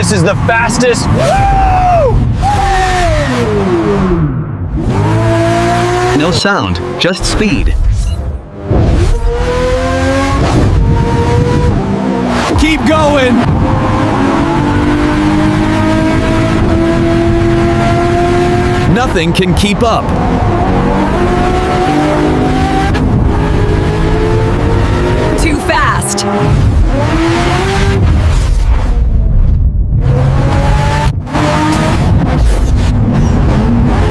This is the fastest. Woo! No sound, just speed. Keep going. Nothing can keep up. Too fast.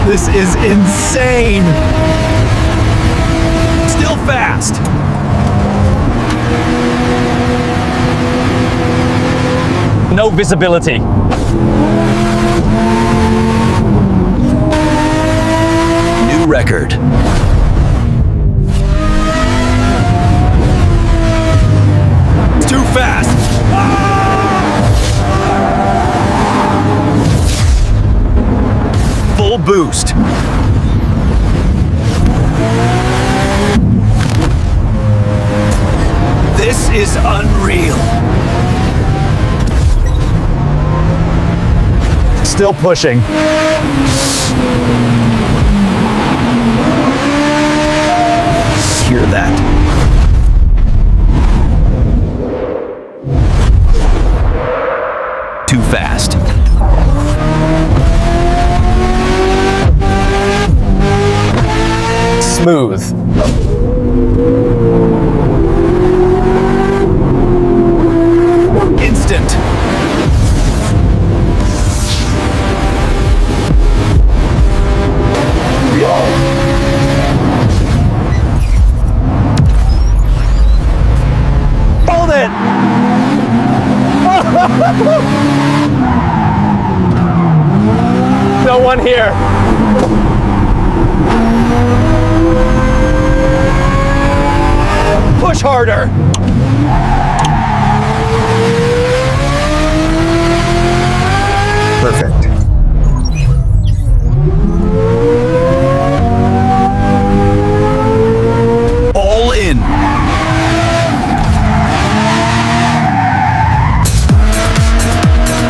This is insane. Still fast. No visibility. New record. It's too fast. Full boost. This is unreal. Still pushing. Hear that? Too fast. Smooth. Instant. Hold it. No one here. Push harder. Perfect. All in.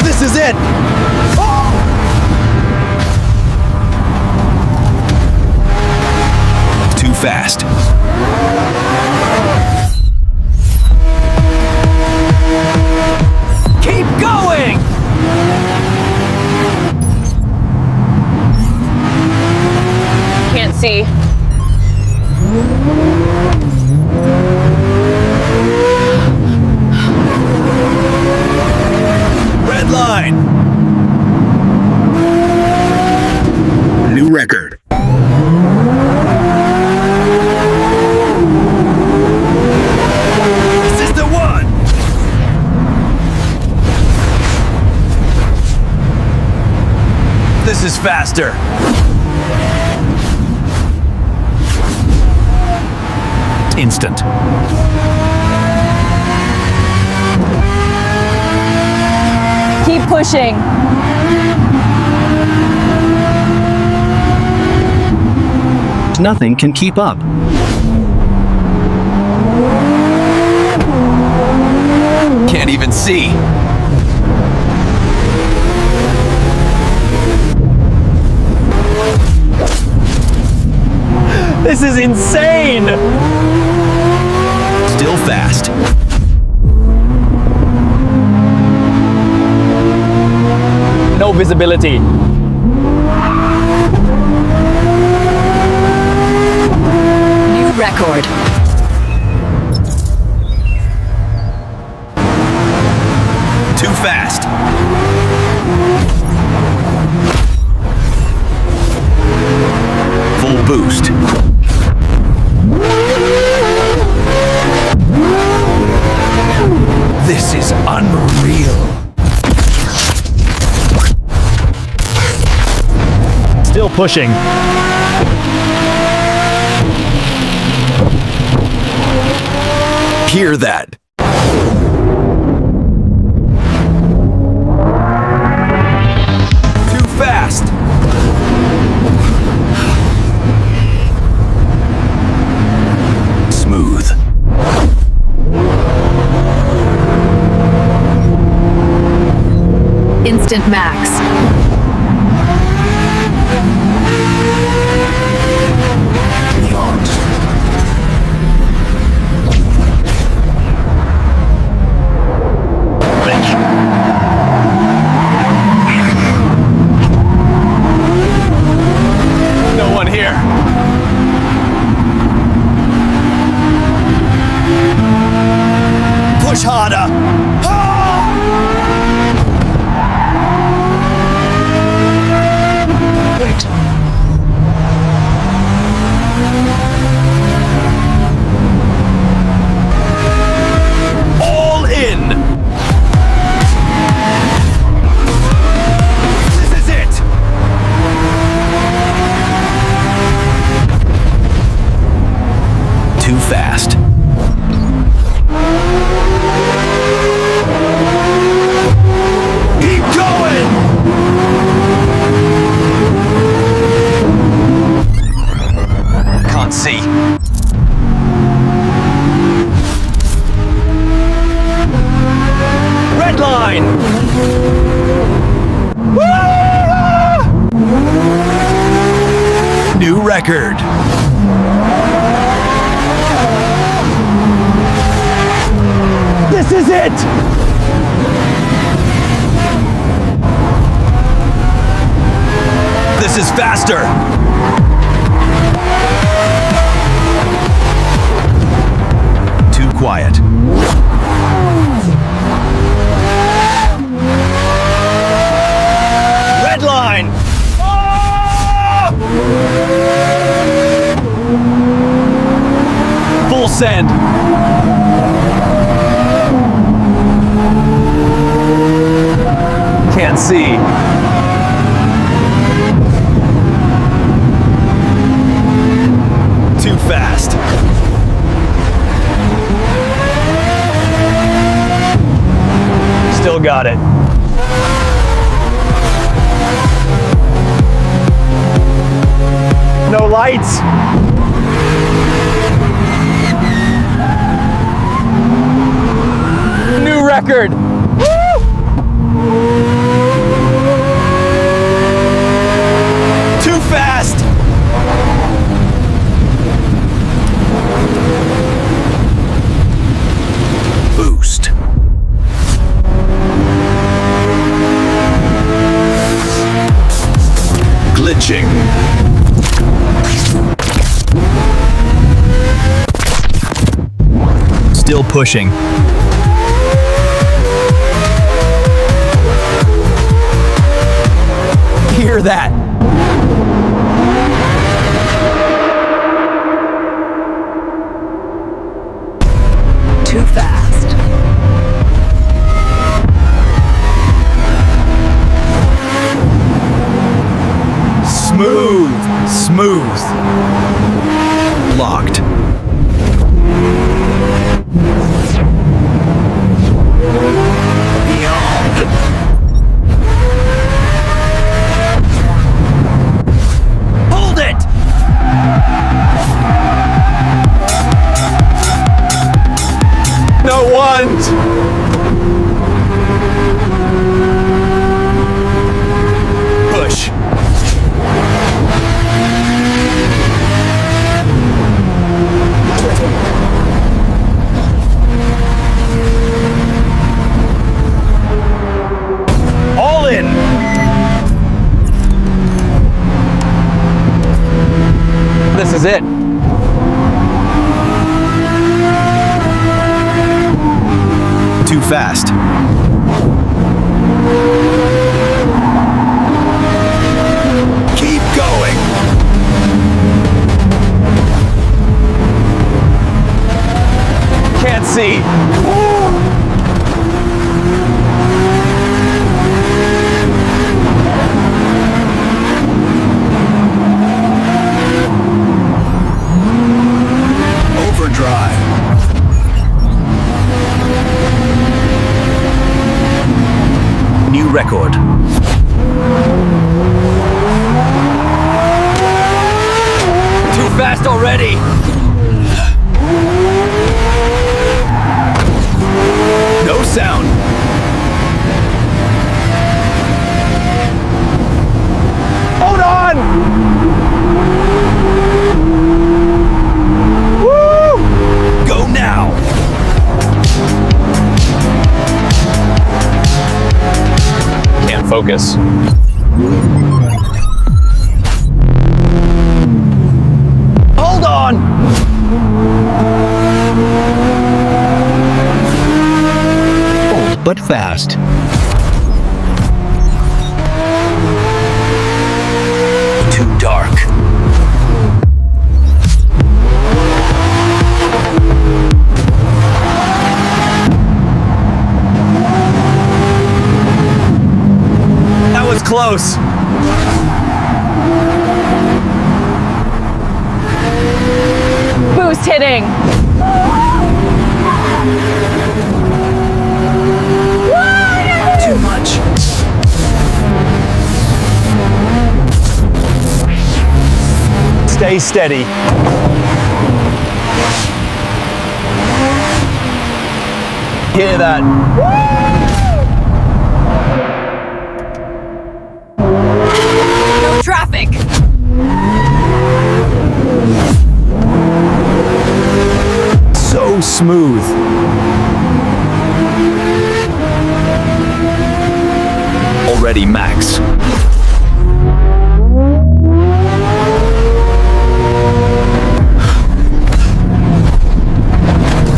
This is it. Oh! Too fast. Keep going! Can't see. Red line. New record. This is the one. This is faster. Instant. Keep pushing. Nothing can keep up. Can't even see. This is insane! Still fast. No visibility. New record. Too fast. Full boost. This is unreal. Still pushing. Hear that? Too fast. Smooth. Instant max. No one here. Push harder. All in. This is it. Too fast. Keep going! Can't see. Red line! New record. This is it! This is faster! Too quiet. Red line! Ah! Full send. Can't see. Too fast. Still got it. No lights. New record. Too fast! Boost. Glitching. Still pushing. Hear that? Too fast. Smooth. Smooth. Locked. Hold it! No one's. Push. All in. This is it. Too fast. Keep going. Can't see. Overdrive. New record. Too fast already. No sound. Focus. Hold on! Bold but fast. Too dark. That was close. Boost hitting. Too much. Stay steady. Hear that? No traffic. So smooth. Already max.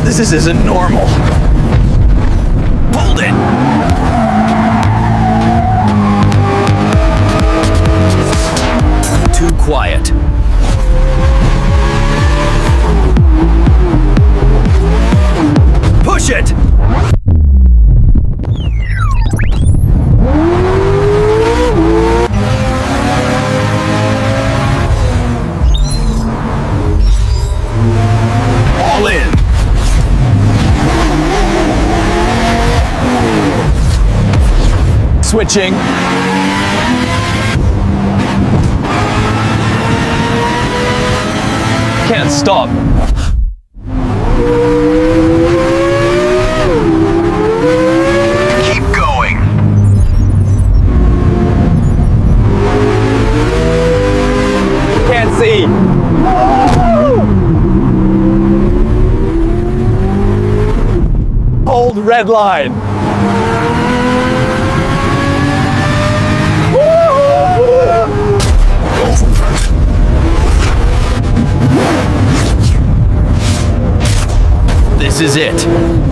This isn't normal. Hold it. Too quiet. Push it! All in. Switching. Can't stop. Keep going. Can't see. Hold red line. This is it.